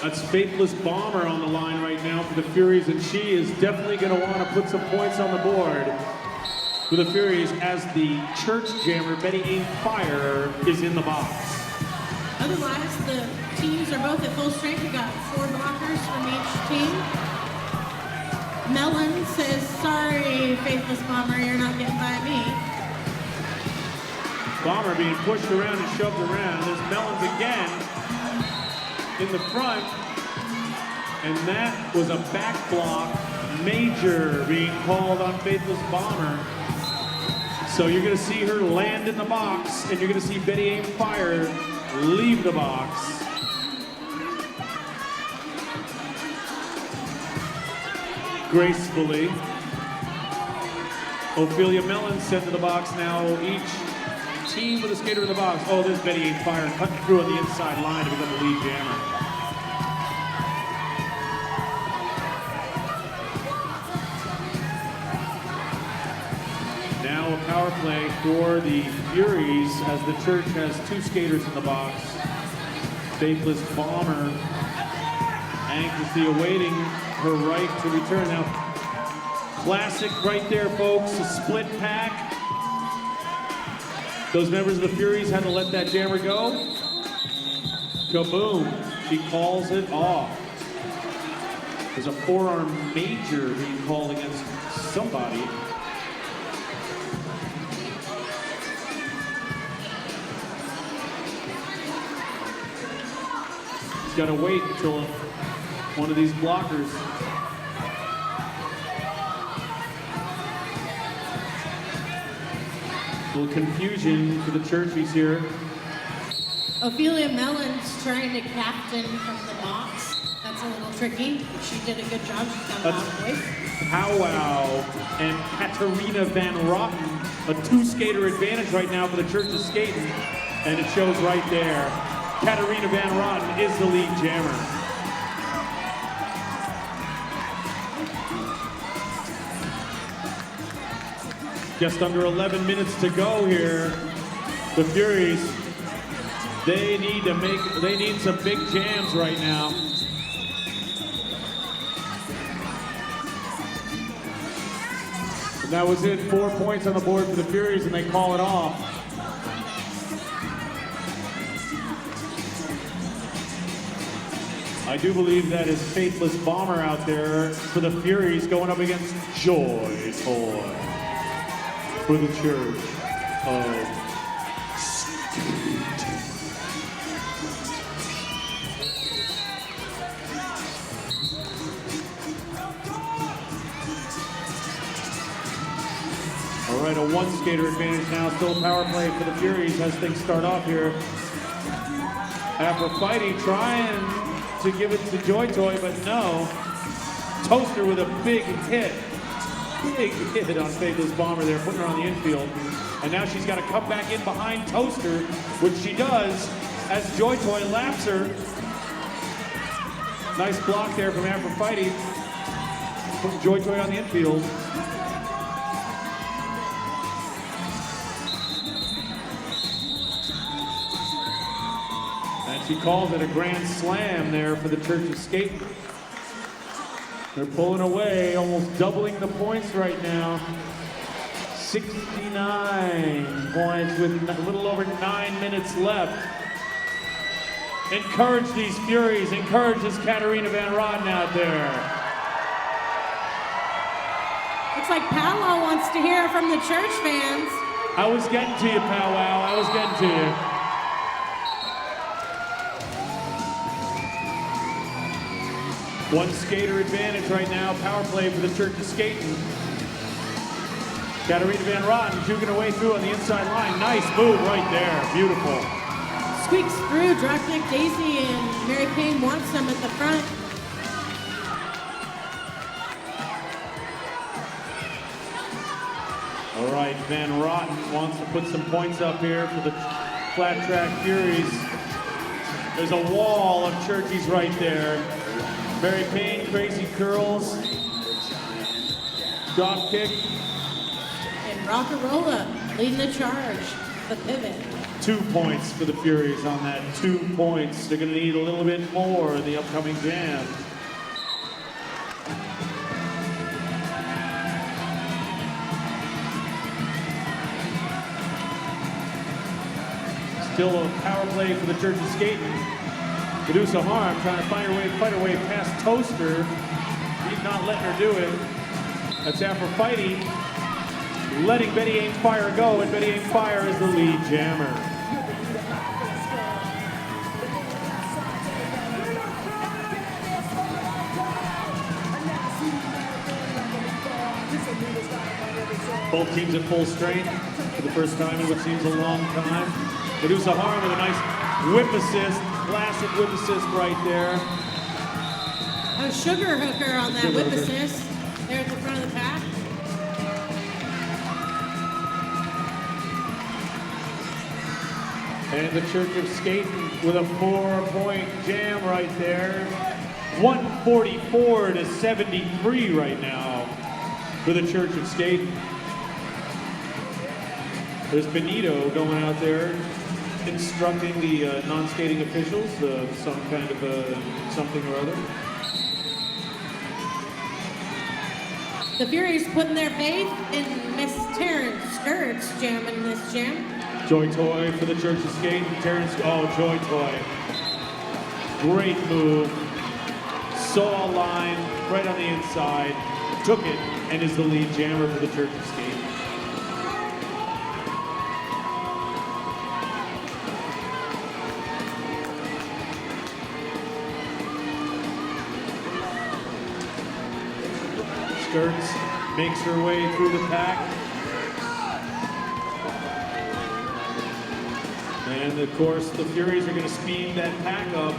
That's Faithless Bomber on the line right now for the Furies, and she is definitely going to want to put some points on the board for the Furies as the church jammer, Betty Aim Fire, is in the box. Otherwise, the teams are both at full strength. We got 4 blockers from each team. Melon says, sorry, Faithless Bomber, you're not getting by me. Bomber being pushed around and shoved around. There's Melons again in the front, and that was a back block major being called on Faithless Bomber. So you're going to see her land in the box, and you're going to see Betty Aim Fire leave the box. Gracefully. Ophelia Mellon sent to the box now. Each team with a skater in the box. Oh, there's Betty Aim Fire cutting through on the inside line to become the lead jammer. Now a power play for the Furies as the church has 2 skaters in the box. Faithless Bomber anxiously awaiting her right to return. Now, classic right there, folks, a split pack. Those members of the Furies had to let that jammer go. Kaboom, she calls it off. There's a forearm major being called against somebody. She's got to wait until one of these blockers. A little confusion for the churchies here. Ophelia Mellon's trying to captain from the box. That's a little tricky. She did a good job. She's got a loud voice. Powwow and Katarina Van Rotten, a 2-skater advantage right now for the church of Sk8in, and it shows right there. Katarina Van Rotten is the lead jammer. Just under 11 minutes to go here. The Furies, they need some big jams right now. And that was it, 4 points on the board for the Furies, and they call it off. I do believe that is Faithless Bomber out there for the Furies going up against Joy Toy for the church of Sk8in. All right, a 1-skater advantage now. Still power play for the Furies as things start off here. Aphrodite trying to give it to Joy Toy, but no. Toaster with a big hit. Big hit on Faithless Bomber there, putting her on the infield. And now she's got to come back in behind Toaster, which she does as Joy Toy laps her. Nice block there from Aphrodite. Putting Joy Toy on the infield. And she calls it a grand slam there for the church of Sk8in. They're pulling away, almost doubling the points right now. 69 points with a little over 9 minutes left. Encourage these Furies, encourage this Katarina Van Rotten out there. Looks like Powwow wants to hear from the church fans. I was getting to you, Powwow, I was getting to you. One skater advantage right now. Power play for the church of Sk8in. Katarina Van Rotten juking her way through on the inside line. Nice move right there. Beautiful. Squeaks through. Dropkick Daisy and Mary Payne wants them at the front. All right, Van Rotten wants to put some points up here for the Flat Track Furies. There's a wall of churchies right there. Mary Payne, crazy curls, drop kick. And Rock-a-Rolla leading the charge, the pivot. 2 points for the Furies on that. 2 points. They're going to need a little bit more in the upcoming jam. Still a power play for the Church of Sk8in. Medusa Harm trying to fight her way past Toaster. He's not letting her do it. That's Aphrodite letting Betty Aim Fire go, and Betty Aim Fire is the lead jammer. Both teams at full strength for the first time in what seems a long time. Medusa Harm with a nice whip assist, classic whip assist right there. A sugar hooker on that whip assist there at the front of the pack. And the Church of Sk8in with a 4-point jam right there. 144 to 73 right now for the Church of Sk8in. There's Benito going out there instructing the non-skating officials some kind of something or other. The Furies putting their faith in Miss Terrence Sturts jamming this jam. Joy Toy for the Church of Sk8in. Terrence, oh, Joy Toy. Great move. Saw a line right on the inside, took it, and is the lead jammer for the Church of Sk8in. Sturts makes her way through the pack. And of course, the Furies are going to speed that pack up.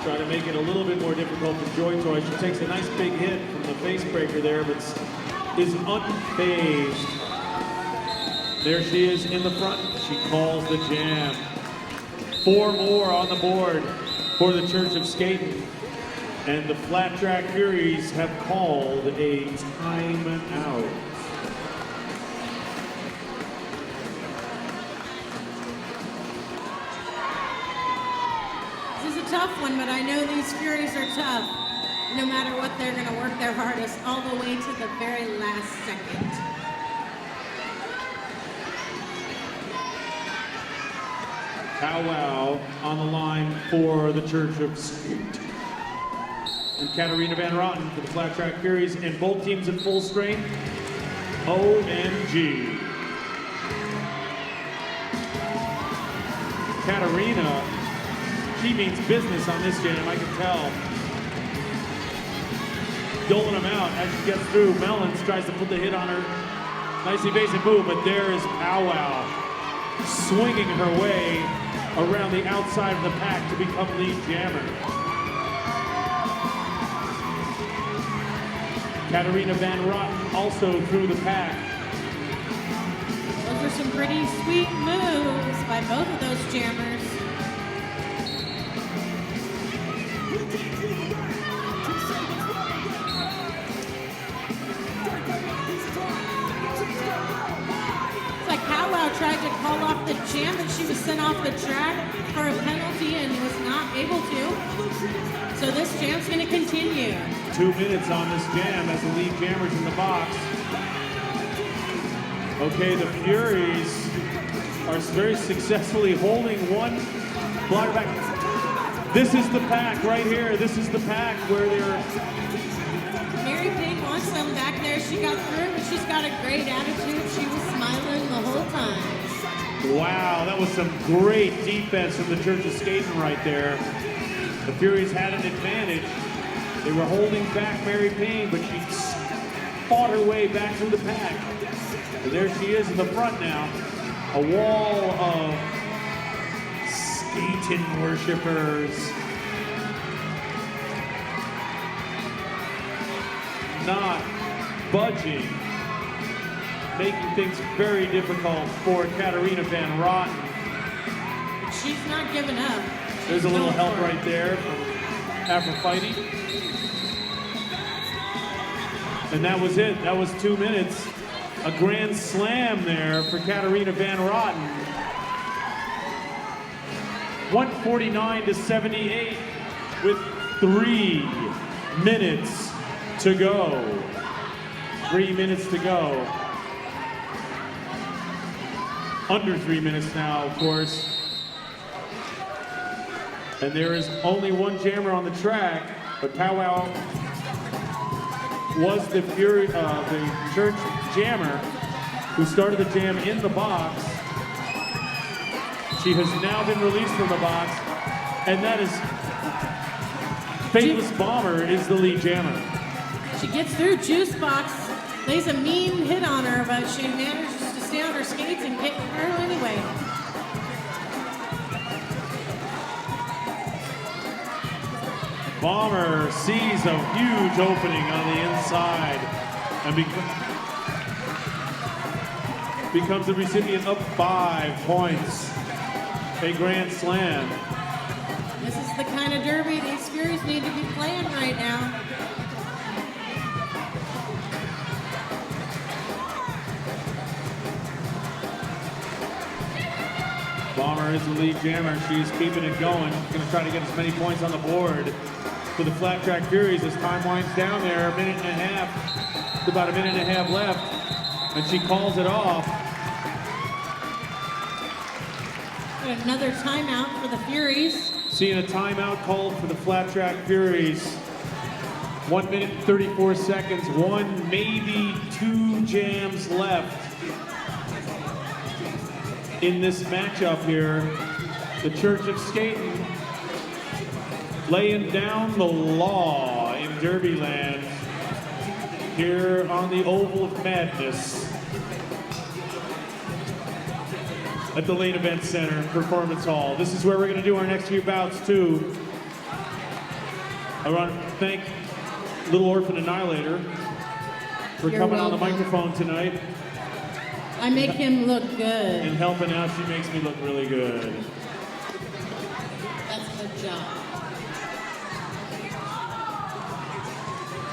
Try to make it a little bit more difficult for Joy Toy. She takes a nice big hit from the face breaker there, but is unfazed. There she is in the front. She calls the jam. 4 more on the board for the Church of Sk8in. And the Flat Track Furies have called a timeout. This is a tough one, but I know these Furies are tough. No matter what, they're going to work their hardest all the way to the very last second. Powwow on the line for the Church of Sk8in. And Katarina Van Rotten for the Flat Track Furies, and both teams at full strength. OMG. Katarina, she means business on this jam, I can tell. Doling them out as she gets through. Melons tries to put the hit on her. Nice evasive move, but there is Powwow swinging her way around the outside of the pack to become lead jammer. Katarina Van Rotten also through the pack. Those are some pretty sweet moves by both of those jammers. It's like Powwow tried to call off the jam, but she was sent off the track for a penalty and was not able to. So this jam's going to continue. 2 minutes on this jam as the lead jammer's in the box. Okay, the Furies are very successfully holding one blocker back. This is the pack right here. This is the pack where they're... Mary Payne wants them back there. She got through, but she's got a great attitude. She was smiling the whole time. Wow, that was some great defense from the Church of Sk8in right there. The Furies had an advantage. They were holding back Mary Payne, but she fought her way back through the pack. And there she is in the front now. A wall of Sk8in worshipers. Not budging. Making things very difficult for Katarina Van Rotten. She's not giving up. There's a little help right there from Aphrodite. And that was it. That was 2 minutes. A grand slam there for Katarina Van Rotten. 149 to 78 with 3 minutes to go. 3 minutes to go. Under 3 minutes now, of course. And there is only one jammer on the track, but Powwow was the church jammer who started the jam in the box. She has now been released from the box, and that is Faithless Bomber is the lead jammer. She gets through Juice Box, lays a mean hit on her, but she manages to stay on her skates and get through anyway. Bomber sees a huge opening on the inside and becomes the recipient of 5 points. A grand slam. This is the kind of derby these Furies need to be playing right now. Bomber is the lead jammer. She's keeping it going. She's going to try to get as many points on the board for the Flat Track Furies as time winds down there. A minute and a half. It's about a minute and a half left. And she calls it off. Another timeout for the Furies. Seeing a timeout called for the Flat Track Furies. 1 minute and 34 seconds. 1, maybe 2 jams left in this matchup here. The Church of Sk8in laying down the law in Derbyland here on the Oval of Madness at the Lane Event Center Performance Hall. This is where we're going to do our next few bouts too. I want to thank Little Orphan Annihilator for coming on the microphone tonight. I make him look good. And helping out, she makes me look really good. That's a good job.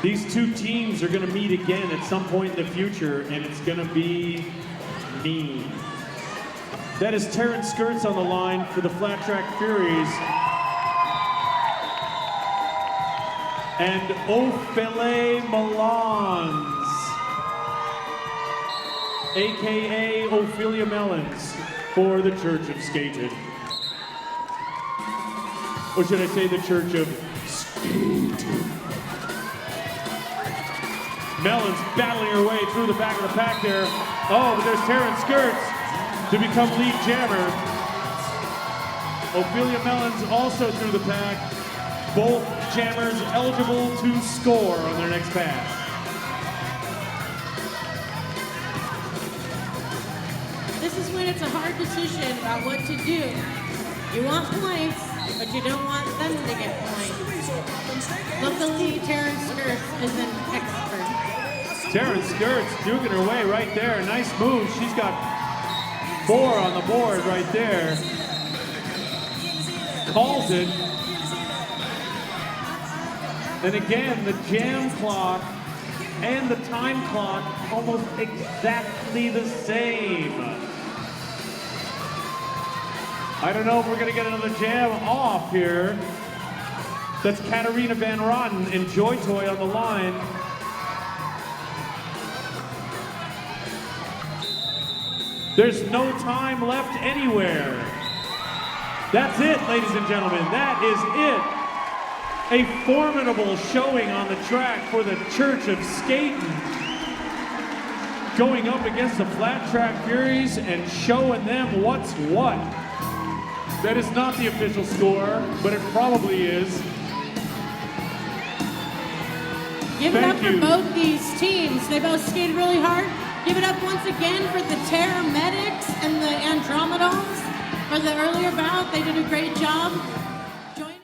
These two teams are going to meet again at some point in the future, and it's going to be mean. That is Terrence Sk8in on the line for the Flat Track Furies. And Ophélie Melons, AKA Ophelia Melons, for the Church of Sk8in. Or should I say the Church of Sk8in. Melons battling her way through the back of the pack there. Oh, but there's Terrence Sk8in to become lead jammer. Ophelia Melons also through the pack. Both jammers eligible to score on their next pass. This is when it's a hard decision about what to do. You want points, but you don't want them to get points. Luckily, Terrence Sk8in is an expert. Terrence Sk8in's duking her way right there. Nice move. She's got 4 on the board right there. Calls it. And again, the jam clock and the time clock almost exactly the same. I don't know if we're going to get another jam off here. That's Katarina Van Rotten and Joy Toy on the line. There's no time left anywhere. That's it, ladies and gentlemen. That is it. A formidable showing on the track for the Church of Sk8in. Going up against the Flat Track Furies and showing them what's what. That is not the official score, but it probably is. Give it up for both these teams. They both skated really hard. Give it up once again for the Terra Medics and the Andromedons for the earlier bout. They did a great job.